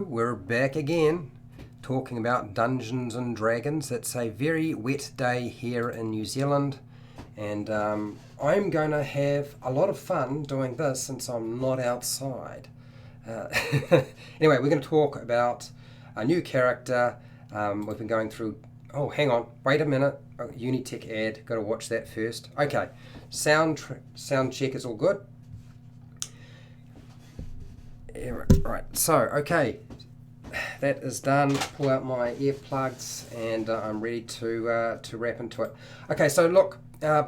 We're back again talking about Dungeons and Dragons. It's a very wet day here in New Zealand, and I'm going to have a lot of fun doing this since I'm not outside. Anyway, we're going to talk about a new character. We've been going through. Oh, hang on, wait a minute. Unitech ad. Got to watch that first. Okay, sound check is all good. Yeah, right. So, okay. That is done. Pull out my earplugs and I'm ready to wrap into it. Okay, so look,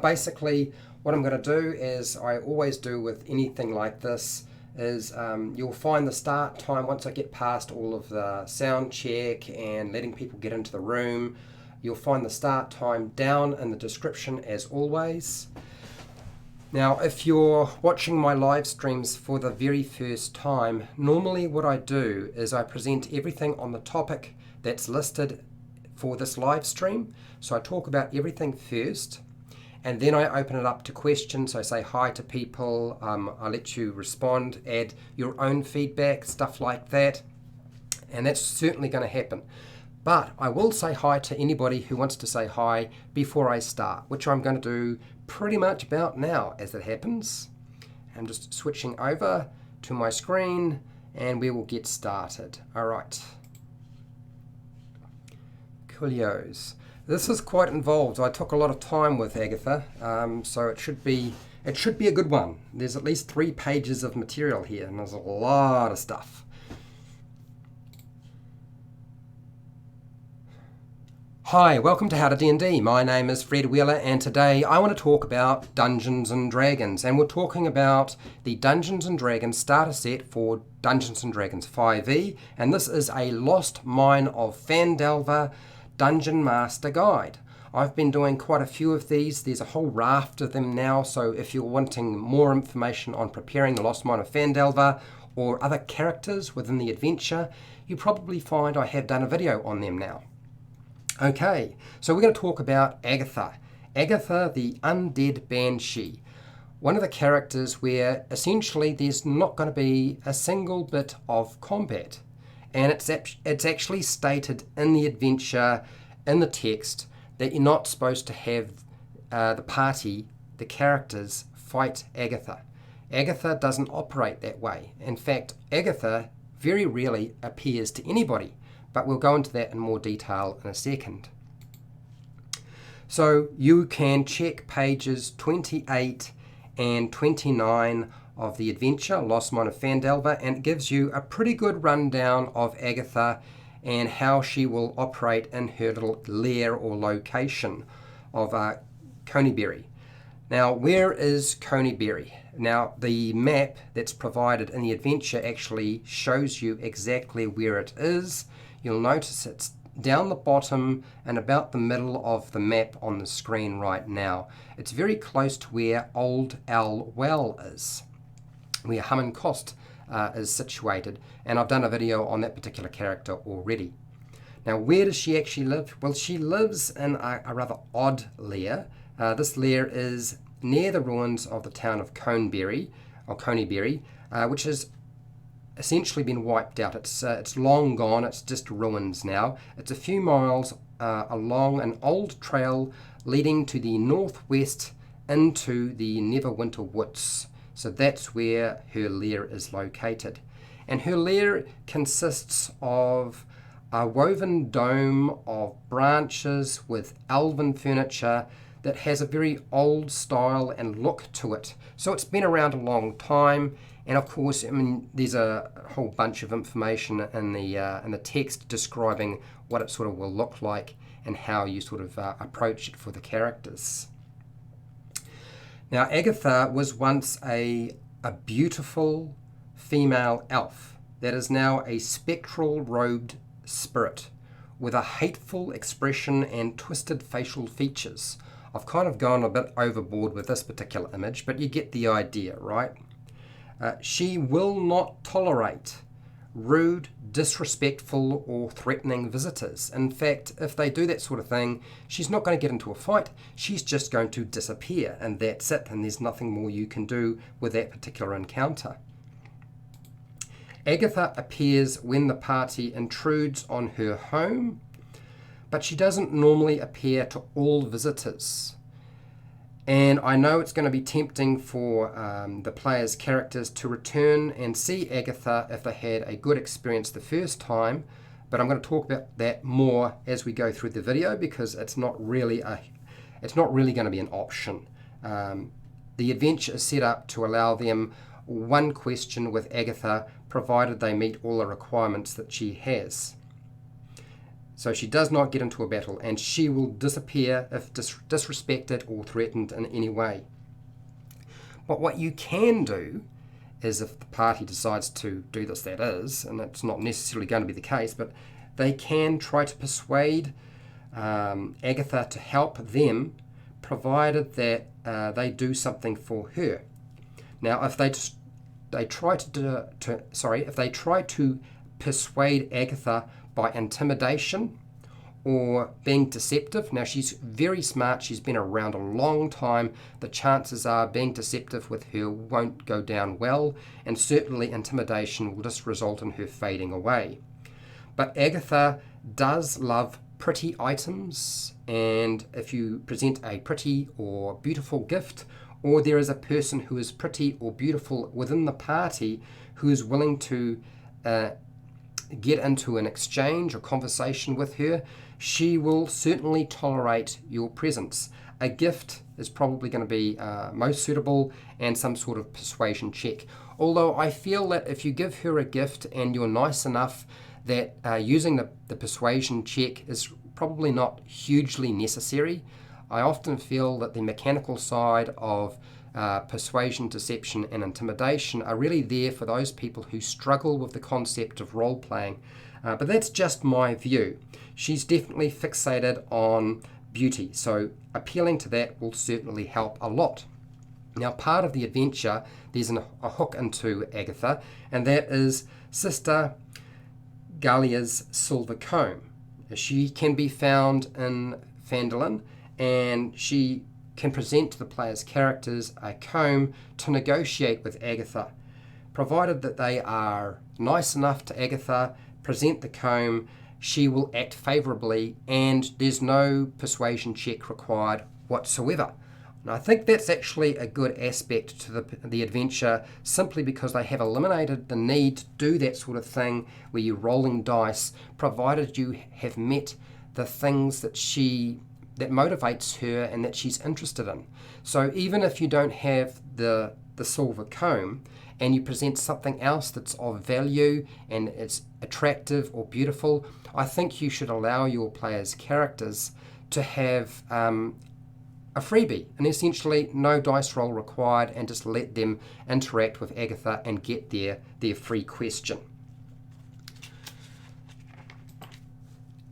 basically what I'm going to do is I always do with anything like this is you'll find the start time once I get past all of the sound check and letting people get into the room. You'll find the start time down in the description as always. Now, if you're watching my live streams for the very first time, normally what I do is I present everything on the topic that's listed for this live stream. So I talk about everything first, and then I open it up to questions. I say hi to people, I let you respond, add your own feedback, stuff like that, and that's certainly going to happen. But I will say hi to anybody who wants to say hi before I start, which I'm going to do pretty much about now as it happens. I'm just switching over to my screen and we will get started. All right. Coolios. This is quite involved. I took a lot of time with Agatha, so it should be a good one. There's at least 3 pages of material here and there's a lot of stuff. Hi, welcome to HowtoDandD. My name is Fred Wheeler and today I want to talk about Dungeons and Dragons, and we're talking about the Dungeons and Dragons starter set for Dungeons and Dragons 5e, and this is a Lost Mine of Phandelver Dungeon Master Guide. I've been doing quite a few of these. There's a whole raft of them now, so if you're wanting more information on preparing the Lost Mine of Phandelver or other characters within the adventure, you probably find I have done a video on them now. Okay, so we're going to talk about Agatha. Agatha, the undead Banshee. One of the characters where essentially there's not going to be a single bit of combat. And it's actually stated in the adventure, in the text, that you're not supposed to have the party, the characters, fight Agatha. Agatha doesn't operate that way. In fact, Agatha very rarely appears to anybody. But we'll go into that in more detail in a second. So you can check pages 28 and 29 of the adventure, Lost Mine of Phandelver, and it gives you a pretty good rundown of Agatha and how she will operate in her little lair or location of Conyberry. Now, where is Conyberry? Now, the map that's provided in the adventure actually shows you exactly where it is. You'll notice it's down the bottom and about the middle of the map on the screen right now. It's very close to where old Alwell is, where Cost is situated, and I've done a video on that particular character already. Now, where does she actually live? Well, she lives in a rather odd lair. This lair is near the ruins of the town of Conyberry, which is essentially been wiped out. It's long gone. It's just ruins now. It's a few miles along an old trail leading to the northwest into the Neverwinter Woods. So that's where her lair is located. And her lair consists of a woven dome of branches with elven furniture that has a very old style and look to it. So it's been around a long time. And of course, I mean, there's a whole bunch of information in the text describing what it sort of will look like and how you sort of approach it for the characters. Now, Agatha was once a beautiful female elf that is now a spectral robed spirit with a hateful expression and twisted facial features. I've kind of gone a bit overboard with this particular image, but you get the idea, right? She will not tolerate rude, disrespectful, or threatening visitors. In fact, if they do that sort of thing, she's not going to get into a fight. She's just going to disappear, and that's it, and there's nothing more you can do with that particular encounter. Agatha appears when the party intrudes on her home, but she doesn't normally appear to all visitors. And I know it's going to be tempting for the players' characters to return and see Agatha if they had a good experience the first time, but I'm going to talk about that more as we go through the video, because it's not really going to be an option. The adventure is set up to allow them one question with Agatha, provided they meet all the requirements that she has. So she does not get into a battle, and she will disappear if disrespected or threatened in any way. But what you can do is, if the party decides to do this, that is, and it's not necessarily going to be the case, but they can try to persuade Agatha to help them, provided that they do something for her. Now, if they try to persuade Agatha by intimidation or being deceptive. Now, she's very smart. She's been around a long time. The chances are being deceptive with her won't go down well, and certainly intimidation will just result in her fading away. But Agatha does love pretty items, and if you present a pretty or beautiful gift, or there is a person who is pretty or beautiful within the party who is willing to get into an exchange or conversation with her, she will certainly tolerate your presence. A gift is probably going to be most suitable, and some sort of persuasion check. Although I feel that if you give her a gift and you're nice enough, that using the persuasion check is probably not hugely necessary. I often feel that the mechanical side of persuasion, deception, and intimidation are really there for those people who struggle with the concept of role-playing. But that's just my view. She's definitely fixated on beauty, so appealing to that will certainly help a lot. Now, part of the adventure, there's a hook into Agatha, and that is Sister Gallia's silver comb. She can be found in Phandalin, and she can present to the player's characters a comb to negotiate with Agatha. Provided that they are nice enough to Agatha, present the comb, she will act favourably, and there's no persuasion check required whatsoever. And I think that's actually a good aspect to the adventure, simply because they have eliminated the need to do that sort of thing where you're rolling dice, provided you have met the things that motivates her and that she's interested in. So even if you don't have the silver comb, and you present something else that's of value and it's attractive or beautiful, I think you should allow your players' characters to have a freebie, and essentially no dice roll required, and just let them interact with Agatha and get their free question.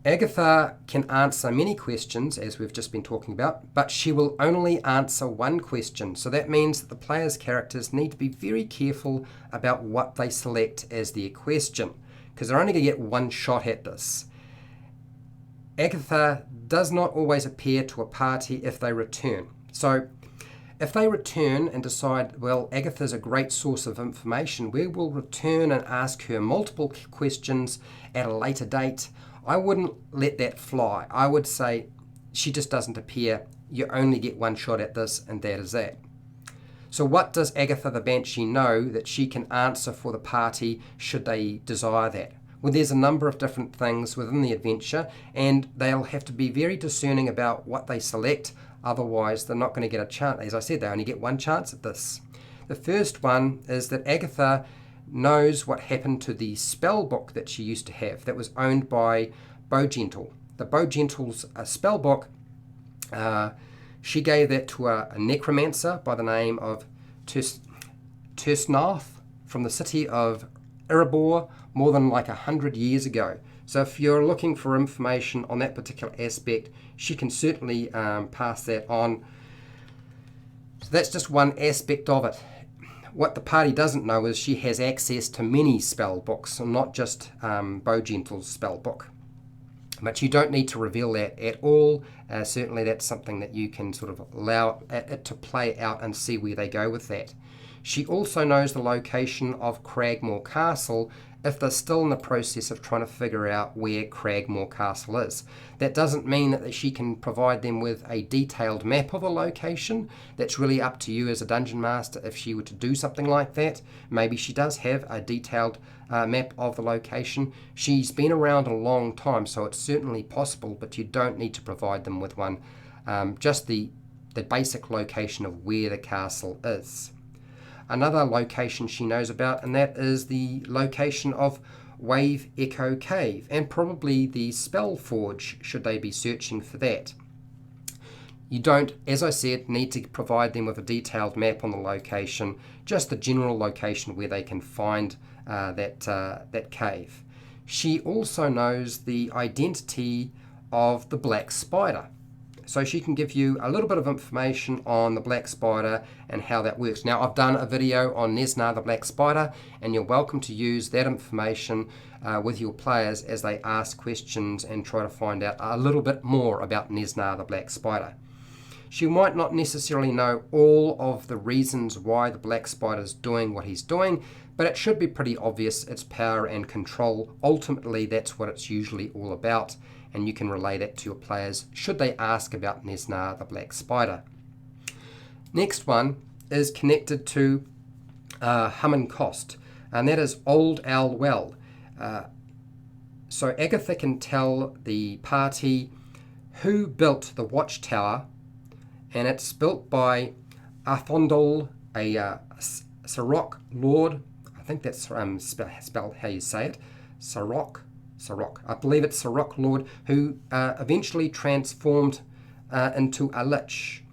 Agatha can answer many questions, as we've just been talking about, but she will only answer one question. So that means that the players' characters need to be very careful about what they select as their question, because they're only going to get one shot at this. Agatha does not always appear to a party if they return. So if they return and decide, well, Agatha's a great source of information, we will return and ask her multiple questions at a later date, I wouldn't let that fly. I would say she just doesn't appear. You only get one shot at this, and that is that. So what does Agatha the Banshee know that she can answer for the party should they desire that? Well, there's a number of different things within the adventure, and they'll have to be very discerning about what they select. Otherwise, they're not going to get a chance. As I said, they only get one chance at this. The first one is that Agatha knows what happened to the spell book that she used to have that was owned by Bowgentle. The Bowgentle's spell book, she gave that to a necromancer by the name of Tersnath from the city of Erebor more than like 100 years ago. So if you're looking for information on that particular aspect, she can certainly pass that on. So that's just one aspect of it. What the party doesn't know is she has access to many spell books, not just Bowgentle's spell book. But you don't need to reveal that at all. Certainly that's something that you can sort of allow it to play out and see where they go with that. She also knows the location of Cragmore Castle if they're still in the process of trying to figure out where Cragmore Castle is. That doesn't mean that she can provide them with a detailed map of a location. That's really up to you as a dungeon master if she were to do something like that. Maybe she does have a detailed map of the location. She's been around a long time, so it's certainly possible, but you don't need to provide them with one. Just the basic location of where the castle is. Another location she knows about, and that is the location of Wave Echo Cave, and probably the Spell Forge, should they be searching for that. You don't, as I said, need to provide them with a detailed map on the location, just the general location where they can find that cave. She also knows the identity of the Black Spider. So she can give you a little bit of information on the Black Spider and how that works. Now, I've done a video on Nesna the Black Spider, and you're welcome to use that information with your players as they ask questions and try to find out a little bit more about Nesna the Black Spider. She might not necessarily know all of the reasons why the Black Spider is doing what he's doing, but it should be pretty obvious. It's power and control. Ultimately, that's what it's usually all about, and you can relay that to your players should they ask about Nesna the Black Spider. Next one is connected to Hum Cost, and that is Old Alwell. So Agatha can tell the party who built the watchtower, and it's built by Arthondol, a Sarok Lord. I think that's spelled how you say it. Sarok. I believe it's Sarok Lord, who eventually transformed into a lich.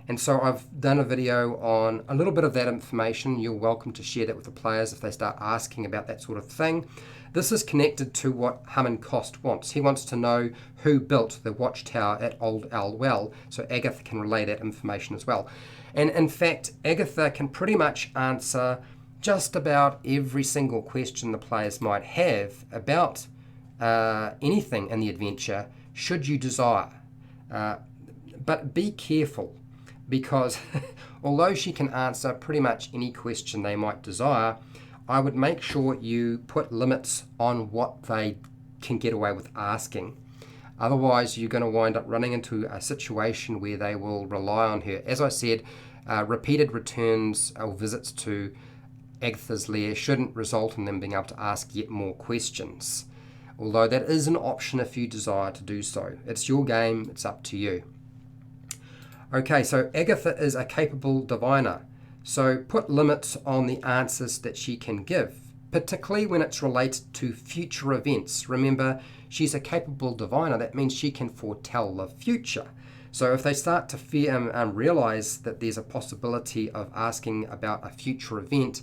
And so I've done a video on a little bit of that information. You're welcome to share that with the players if they start asking about that sort of thing. This is connected to what Hum Cost wants. He wants to know who built the watchtower at Old Alwell, so Agatha can relay that information as well. And in fact, Agatha can pretty much answer just about every single question the players might have about anything in the adventure, should you desire. But be careful, because although she can answer pretty much any question they might desire, I would make sure you put limits on what they can get away with asking. Otherwise, you're going to wind up running into a situation where they will rely on her. As I said, repeated returns or visits to Agatha's lair shouldn't result in them being able to ask yet more questions. Although that is an option if you desire to do so. It's your game, it's up to you. Okay, so Agatha is a capable diviner. So put limits on the answers that she can give, particularly when it's related to future events. Remember, she's a capable diviner. That means she can foretell the future. So if they start to fear and realize that there's a possibility of asking about a future event,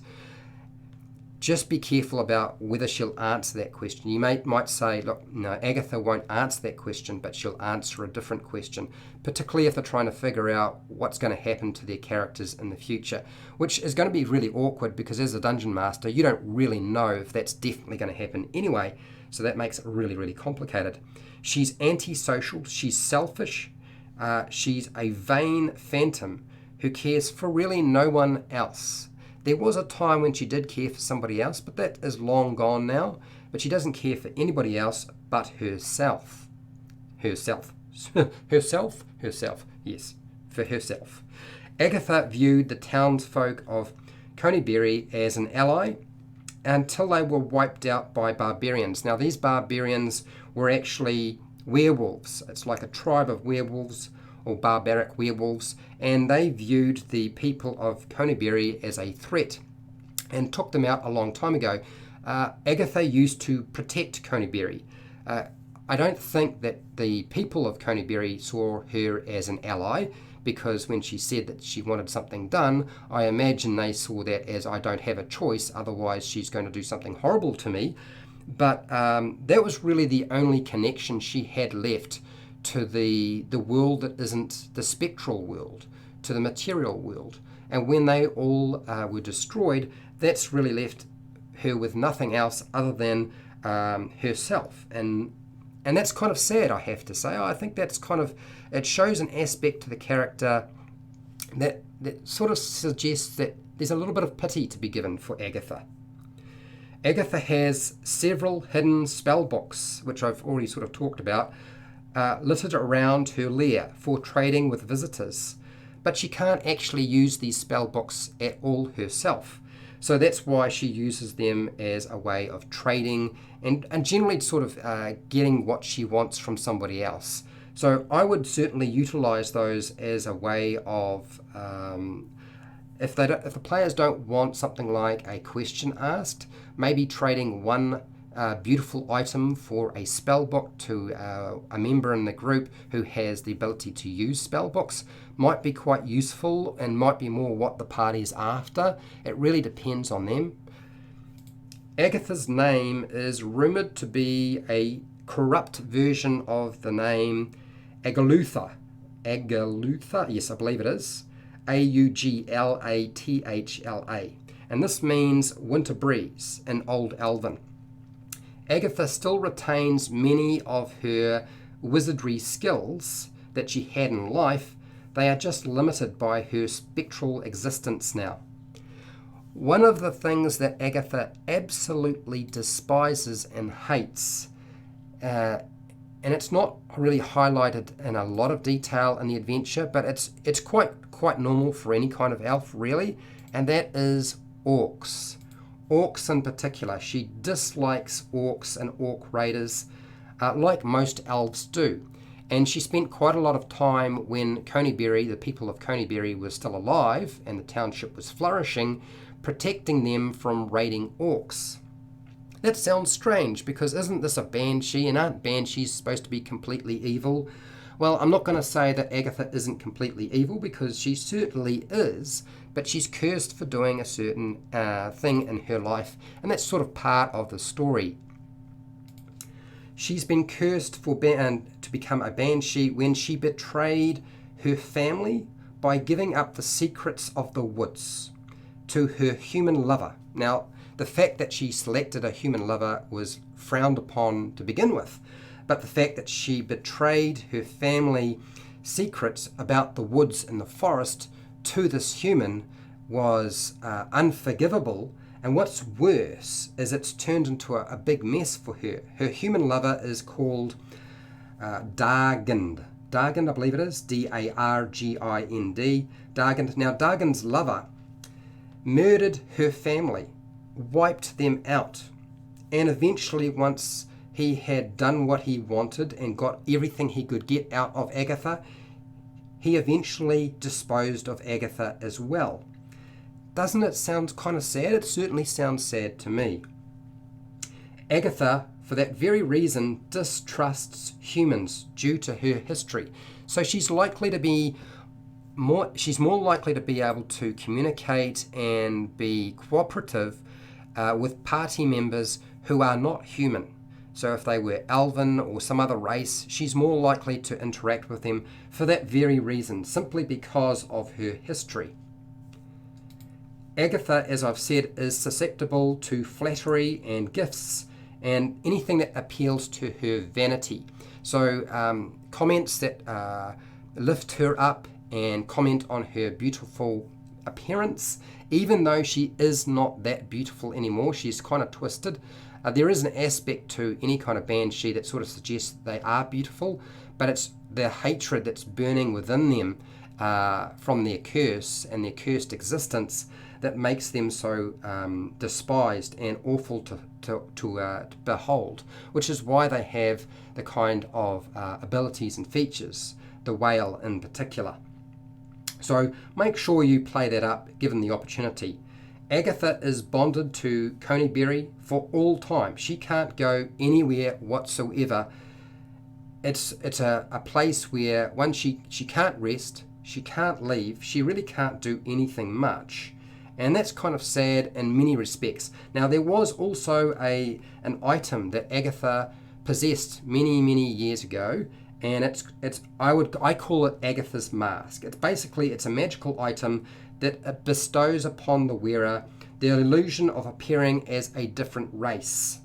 just be careful about whether she'll answer that question. You might say, look, no, Agatha won't answer that question, but she'll answer a different question, particularly if they're trying to figure out what's going to happen to their characters in the future, which is going to be really awkward because as a dungeon master, you don't really know if that's definitely going to happen anyway, so that makes it really, really complicated. She's antisocial, she's selfish, she's a vain phantom who cares for really no one else. There was a time when she did care for somebody else, but that is long gone now. But she doesn't care for anybody else but herself. Herself, yes, for herself. Agatha viewed the townsfolk of Conyberry as an ally until they were wiped out by barbarians. Now, these barbarians were actually werewolves. It's like a tribe of werewolves, or barbaric werewolves, and they viewed the people of Conyberry as a threat and took them out a long time ago. Agatha used to protect Conyberry. I don't think that the people of Conyberry saw her as an ally, because when she said that she wanted something done, I imagine they saw that as I don't have a choice, otherwise she's going to do something horrible to me. But that was really the only connection she had left to the world that isn't the spectral world, to the material world. And when they all were destroyed, that's really left her with nothing else other than herself. And that's kind of sad, I have to say. I think that's kind of, it shows an aspect to the character that sort of suggests that there's a little bit of pity to be given for Agatha. Agatha has several hidden spell books, which I've already sort of talked about, littered around her lair for trading with visitors. But she can't actually use these spell books at all herself. So that's why she uses them as a way of trading and generally sort of getting what she wants from somebody else. So I would certainly utilize those as a way of, if the players don't want something like a question asked, maybe trading one beautiful item for a spell book to a member in the group who has the ability to use spell books might be quite useful and might be more what the party's after. It really depends on them. Agatha's name is rumoured to be a corrupt version of the name Agathas. Agathas, yes, I believe it is. Auglatha. And this means winter breeze in Old Elven. Agatha still retains many of her wizardry skills that she had in life. They are just limited by her spectral existence now. One of the things that Agatha absolutely despises and hates, and it's not really highlighted in a lot of detail in the adventure, but it's quite normal for any kind of elf, really, and that is orcs. Orcs in particular. She dislikes orcs and orc raiders, like most elves do. And she spent quite a lot of time when Conyberry, the people of Conyberry, were still alive and the township was flourishing, protecting them from raiding orcs. That sounds strange, because isn't this a banshee, and aren't banshees supposed to be completely evil? Well, I'm not going to say that Agatha isn't completely evil, because she certainly is, but she's cursed for doing a certain thing in her life, and that's sort of part of the story. She's been cursed to become a banshee when she betrayed her family by giving up the secrets of the woods to her human lover. Now, the fact that she selected a human lover was frowned upon to begin with, but the fact that she betrayed her family secrets about the woods and the forest to this human was unforgivable. And what's worse is it's turned into a big mess for her. Her human lover is called Dargind. Dargind, I believe it is, Dargind. Dargind. Now, Dargind's lover murdered her family, wiped them out, and eventually, once he had done what he wanted and got everything he could get out of Agatha, he eventually disposed of Agatha as well. Doesn't it sound kind of sad? It certainly sounds sad to me. Agatha, for that very reason, distrusts humans due to her history. So she's more likely to be able to communicate and be cooperative with party members who are not human. So if they were elven or some other race, she's more likely to interact with them for that very reason, simply because of her history. Agatha, as I've said, is susceptible to flattery and gifts and anything that appeals to her vanity. So comments that lift her up and comment on her beautiful appearance, even though she is not that beautiful anymore. She's kind of twisted. There is an aspect to any kind of banshee that sort of suggests they are beautiful, but it's the hatred that's burning within them from their curse and their cursed existence that makes them so despised and awful to behold, which is why they have the kind of abilities and features, the whale in particular. So make sure you play that up given the opportunity. Agatha is bonded to Conyberry for all time. She can't go anywhere whatsoever. It's a place where she can't rest, she can't leave, she really can't do anything much. And that's kind of sad in many respects. Now, there was also an item that Agatha possessed many years ago, and I call it Agatha's mask. It's a magical item that bestows upon the wearer the illusion of appearing as a different race.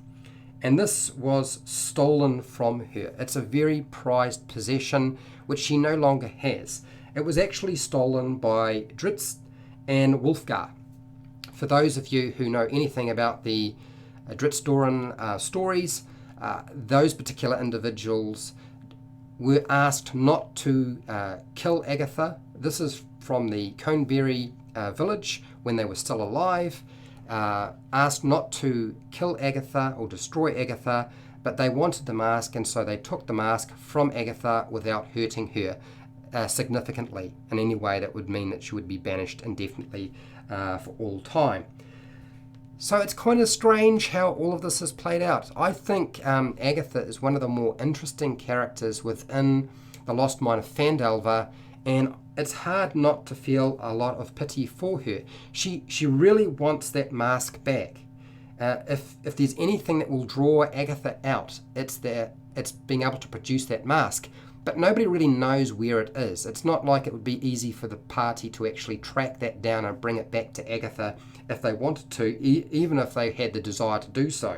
And this was stolen from her. It's a very prized possession which she no longer has. It was actually stolen by Dritz and Wolfgar. For those of you who know anything about the Dritstoren stories, those particular individuals were asked not to kill Agatha. This is from the Conyberry village when they were still alive. Asked not to kill Agatha or destroy Agatha, but they wanted the mask, and so they took the mask from Agatha without hurting her significantly in any way that would mean that she would be banished indefinitely for all time. So it's kind of strange how all of this has played out. I think Agatha is one of the more interesting characters within the Lost Mine of Phandelver, and it's hard not to feel a lot of pity for her. She really wants that mask back. If there's anything that will draw Agatha out, it's being able to produce that mask. But nobody really knows where it is. It's not like it would be easy for the party to actually track that down and bring it back to Agatha if they wanted to, even if they had the desire to do so.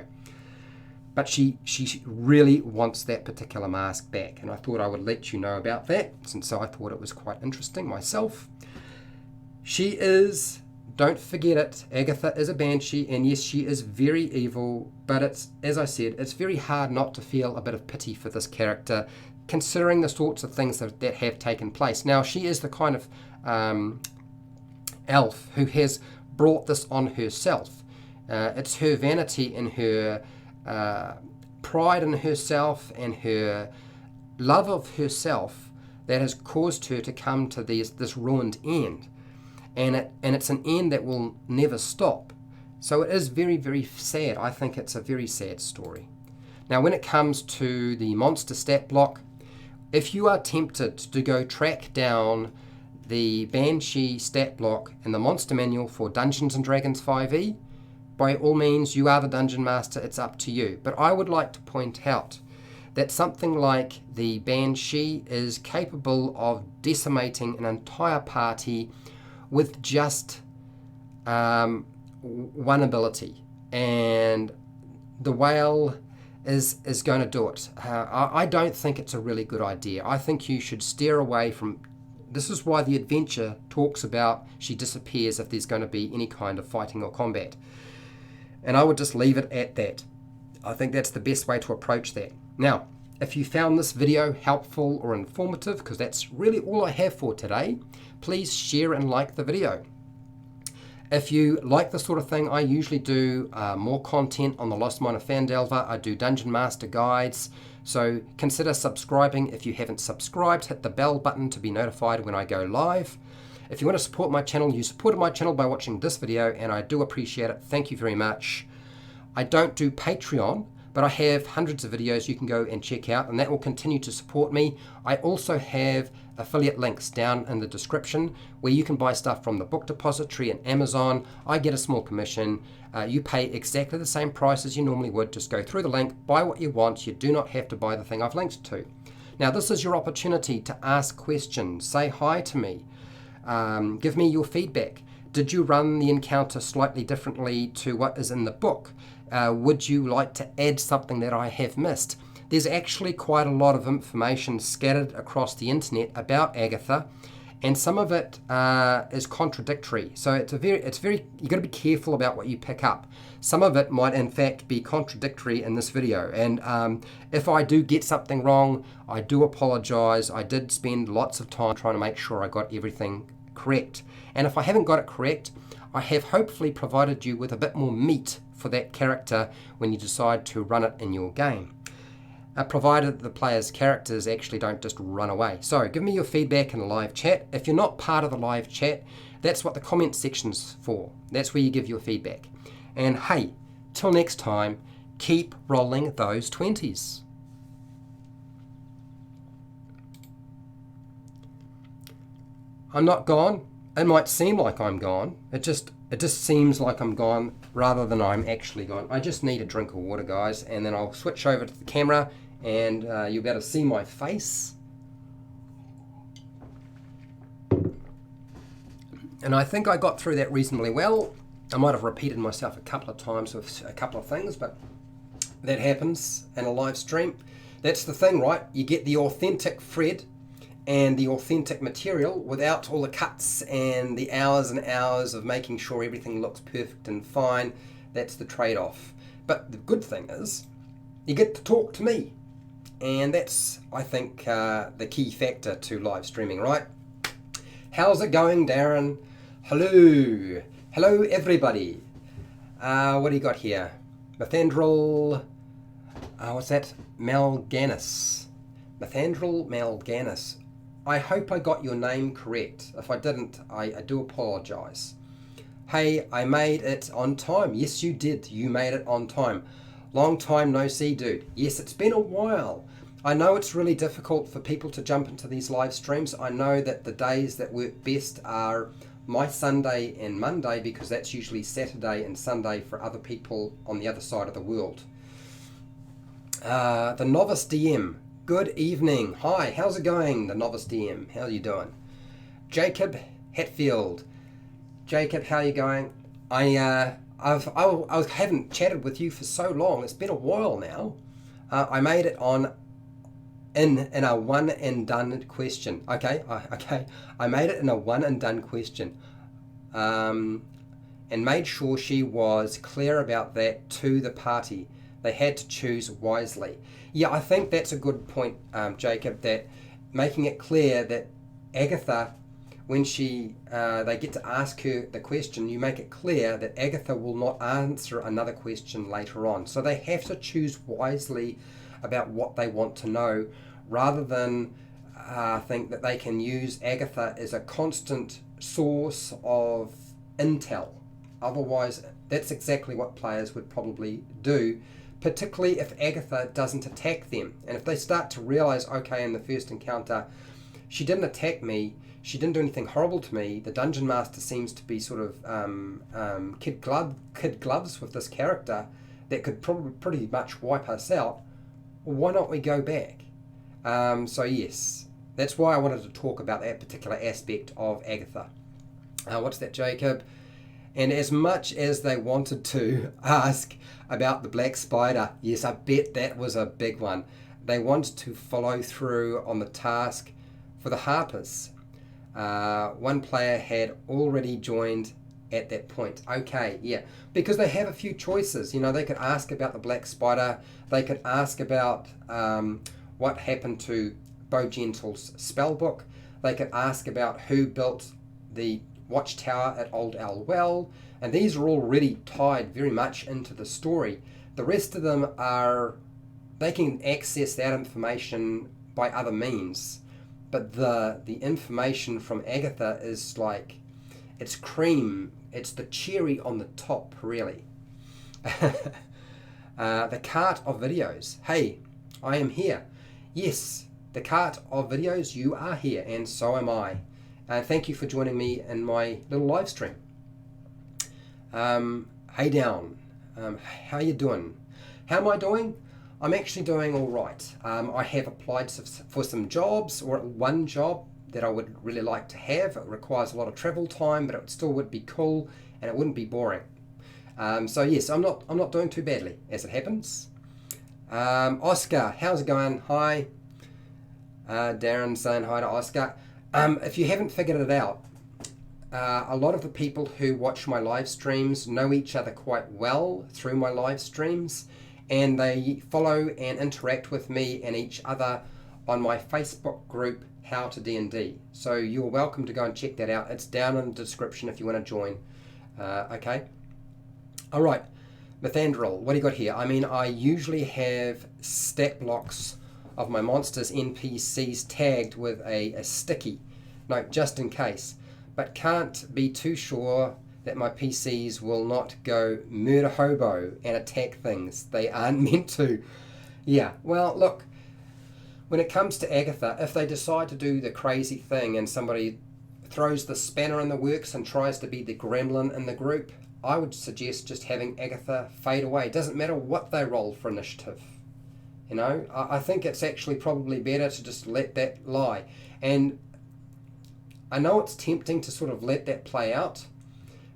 But she really wants that particular mask back, and I thought I would let you know about that, since I thought it was quite interesting myself. She is, don't forget it, Agatha is a Banshee, and yes, she is very evil, but it's, as I said, it's very hard not to feel a bit of pity for this character, considering the sorts of things that have taken place. Now, she is the kind of elf who has brought this on herself. It's her vanity and her pride in herself and her love of herself that has caused her to come to this ruined end. And it's an end that will never stop. So it is very, very sad. I think it's a very sad story. Now, when it comes to the monster stat block, if you are tempted to go track down the Banshee stat block in the monster manual for Dungeons & Dragons 5e, by all means, you are the dungeon master, it's up to you. But I would like to point out that something like the Banshee is capable of decimating an entire party with just one ability. And the whale is going to do it. I don't think it's a really good idea. I think you should steer away from... This is why the adventure talks about she disappears if there's going to be any kind of fighting or combat. And I would just leave it at that. I think that's the best way to approach that. Now, if you found this video helpful or informative, because that's really all I have for today, please share and like the video. If you like the sort of thing, I usually do more content on the Lost Mine of Phandelver. I do Dungeon Master guides, so consider subscribing if you haven't subscribed. Hit the bell button to be notified when I go live. If you want to support my channel, you supported my channel by watching this video, and I do appreciate it. Thank you very much. I don't do Patreon, but I have hundreds of videos you can go and check out, and that will continue to support me. I also have affiliate links down in the description where you can buy stuff from the Book Depository and Amazon. I get a small commission. You pay exactly the same price as you normally would. Just go through the link, buy what you want. You do not have to buy the thing I've linked to. Now, this is your opportunity to ask questions. Say hi to me. Give me your feedback. Did you run the encounter slightly differently to what is in the book? Would you like to add something that I have missed? There's actually quite a lot of information scattered across the internet about Agatha, and some of it is contradictory. So it's very you've got to be careful about what you pick up. Some of it might in fact be contradictory in this video, and if I do get something wrong, I do apologize. I did spend lots of time trying to make sure I got everything correct, and if I haven't got it correct, I have hopefully provided you with a bit more meat for that character when you decide to run it in your game. Provided the player's characters actually don't just run away. So give me your feedback in the live chat. If you're not part of the live chat, that's what the comment section's for. That's where you give your feedback. And hey, till next time, keep rolling those 20s. I'm not gone. It might seem like I'm gone. It just seems like I'm gone rather than I'm actually gone. I just need a drink of water, guys, and then I'll switch over to the camera and you'll be able to see my face. And I think I got through that reasonably well. I might have repeated myself a couple of times with a couple of things, but that happens in a live stream. That's the thing, right? You get the authentic Fred and the authentic material without all the cuts and the hours and hours of making sure everything looks perfect and fine. That's the trade-off. But the good thing is you get to talk to me, and that's, I think, the key factor to live streaming, right? How's it going, Darren? Hello everybody. What do you got here? Mathandril, what's that? Ganis. Mathandril Ganis. I hope I got your name correct. If I didn't, I do apologise. Hey, I made it on time. Yes, you did. You made it on time. Long time no see, dude. Yes, it's been a while. I know it's really difficult for people to jump into these live streams. I know that the days that work best are my Sunday and Monday, because that's usually Saturday and Sunday for other people on the other side of the world. The Novice DM. Good evening. Hi, how's it going, the Novice DM? How are you doing? Jacob Hatfield. Jacob, how are you going? I haven't chatted with you for so long. It's been a while now. I made it on in a one and done question. Okay. I made it in a one and done question, and made sure she was clear about that to the party. They had to choose wisely. Yeah, I think that's a good point, Jacob, that making it clear that Agatha, when they get to ask her the question, you make it clear that Agatha will not answer another question later on. So they have to choose wisely about what they want to know, rather than think that they can use Agatha as a constant source of intel. Otherwise, that's exactly what players would probably do, particularly if Agatha doesn't attack them. And if they start to realize, okay, in the first encounter, she didn't attack me, she didn't do anything horrible to me, the Dungeon Master seems to be sort of kid gloves with this character that could probably pretty much wipe us out, well, why not we go back? So yes, that's why I wanted to talk about that particular aspect of Agatha. What's that, Jacob? And as much as they wanted to ask about the Black Spider, yes, I bet that was a big one. They wanted to follow through on the task for the Harpers. One player had already joined at that point. Okay, yeah, because they have a few choices. You know, they could ask about the Black Spider. They could ask about what happened to Bo Gentle's spellbook. They could ask about who built the watchtower at Old Alwell, and these are all really tied very much into the story. The rest of them are, they can access that information by other means, but the information from Agatha is like, it's cream, it's the cherry on the top, really. The cart of videos. Hey, I am here. Yes, the cart of videos, you are here, and so am I. Thank you for joining me in my little live stream. Hey down, how you doing? How am I doing? I'm actually doing all right. I have applied for some jobs, or one job that I would really like to have. It requires a lot of travel time, but it still would be cool and it wouldn't be boring. So yes, I'm not doing too badly as it happens. Oscar, how's it going? Hi. Darren saying hi to Oscar. If you haven't figured it out, a lot of the people who watch my live streams know each other quite well through my live streams, and they follow and interact with me and each other on my Facebook group, HowtoDandD. So you're welcome to go and check that out. It's down in the description if you want to join. Okay. All right. Mathandril, what do you got here? I mean, I usually have stat blocks of my monsters NPCs tagged with a sticky note just in case, but can't be too sure that my PCs will not go murder hobo and attack things they aren't meant to. Yeah, well, look, when it comes to Agatha, if they decide to do the crazy thing and somebody throws the spanner in the works and tries to be the gremlin in the group, I would suggest just having Agatha fade away. It doesn't matter what they roll for initiative. You know, I think it's actually probably better to just let that lie. And I know it's tempting to sort of let that play out,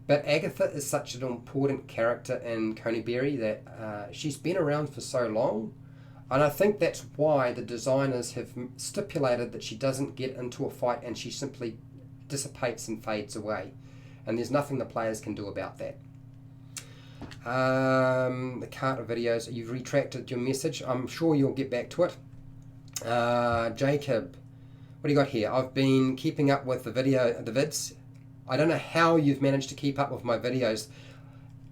but Agatha is such an important character in Conyberry that she's been around for so long. And I think that's why the designers have stipulated that she doesn't get into a fight and she simply dissipates and fades away. And there's nothing the players can do about that. The cart of videos, you've retracted your message. I'm sure you'll get back to it. Jacob, what do you got here? I've been keeping up with the vids. I don't know how you've managed to keep up with my videos.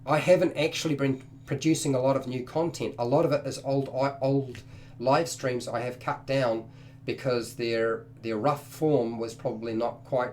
I haven't actually been producing a lot of new content. A lot of it is old live streams I have cut down because their rough form was probably not quite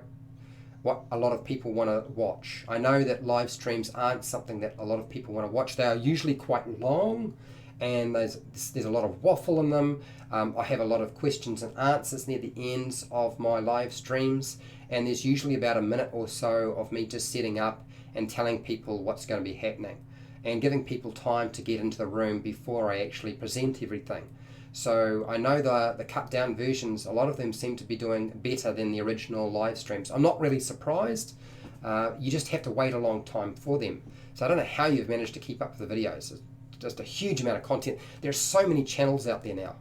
what a lot of people want to watch. I know that live streams aren't something that a lot of people want to watch. They are usually quite long, and there's a lot of waffle in them. I have a lot of questions and answers near the ends of my live streams, and there's usually about a minute or so of me just setting up and telling people what's going to be happening and giving people time to get into the room before I actually present everything. So I know the cut down versions, a lot of them seem to be doing better than the original live streams. I'm not really surprised. You just have to wait a long time for them. So I don't know how you've managed to keep up with the videos. It's just a huge amount of content. There's so many channels out there now.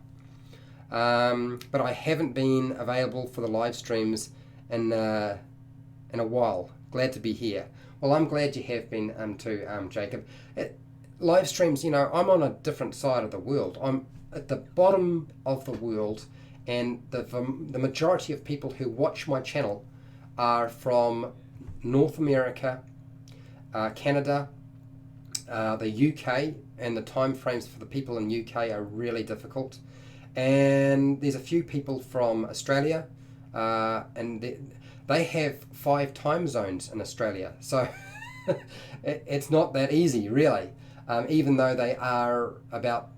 But I haven't been available for the live streams in a while. Glad to be here. Well, I'm glad you have been too, Jacob. Live streams, you know, I'm on a different side of the world. I'm at the bottom of the world, and the majority of people who watch my channel are from North America, Canada, the UK, and the time frames for the people in UK are really difficult. And there's a few people from Australia, and they have 5 time zones in Australia, so it's not that easy, really. Even though they are about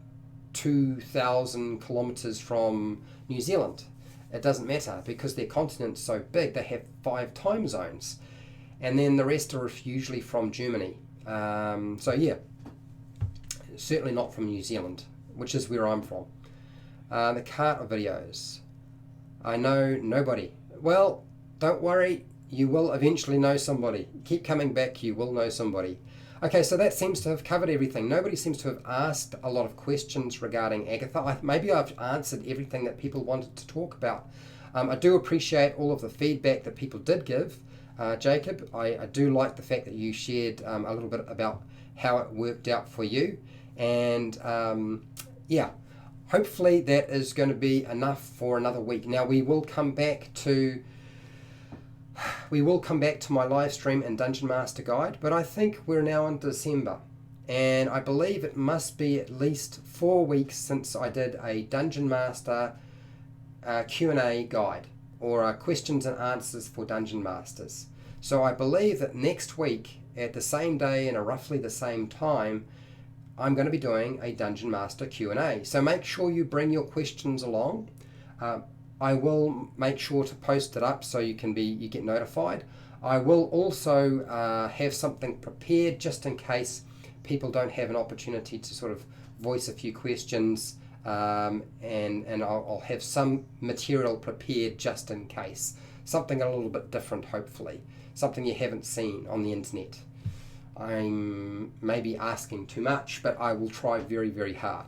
2,000 kilometers from New Zealand, it doesn't matter because their continent's so big. They have 5 time zones, and then the rest are usually from Germany. So yeah, certainly not from New Zealand, which is where I'm from. The cart of videos. I know nobody. Well, don't worry, you will eventually know somebody. Keep coming back, you will know somebody. Okay, so that seems to have covered everything. Nobody seems to have asked a lot of questions regarding Agatha. Maybe I've answered everything that people wanted to talk about. I do appreciate all of the feedback that people did give. Jacob, I do like the fact that you shared a little bit about how it worked out for you. And yeah, hopefully that is going to be enough for another week. Now we will come back to my live stream and Dungeon Master Guide, but I think we're now in December, and I believe it must be at least 4 weeks since I did a Dungeon Master Q&A guide, or questions and answers for Dungeon Masters. So I believe that next week, at the same day and at roughly the same time, I'm going to be doing a Dungeon Master Q&A. So make sure you bring your questions along. I will make sure to post it up so you get notified. I will also have something prepared just in case people don't have an opportunity to sort of voice a few questions, and I'll have some material prepared just in case. Something a little bit different, hopefully. Something you haven't seen on the internet. I'm maybe asking too much, but I will try very, very hard.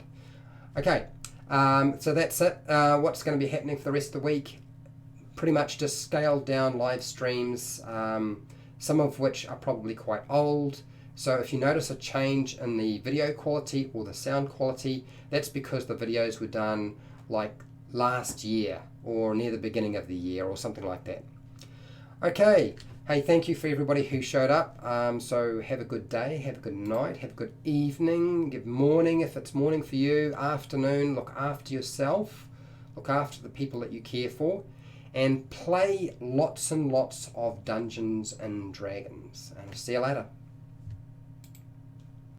Okay. So that's it. What's going to be happening for the rest of the week? Pretty much just scaled down live streams, some of which are probably quite old. So if you notice a change in the video quality or the sound quality, that's because the videos were done like last year or near the beginning of the year or something like that. Okay. Hey, thank you for everybody who showed up. So have a good day, have a good night, have a good evening, good morning if it's morning for you, afternoon, look after yourself, look after the people that you care for, and play lots and lots of Dungeons and Dragons. And I'll see you later.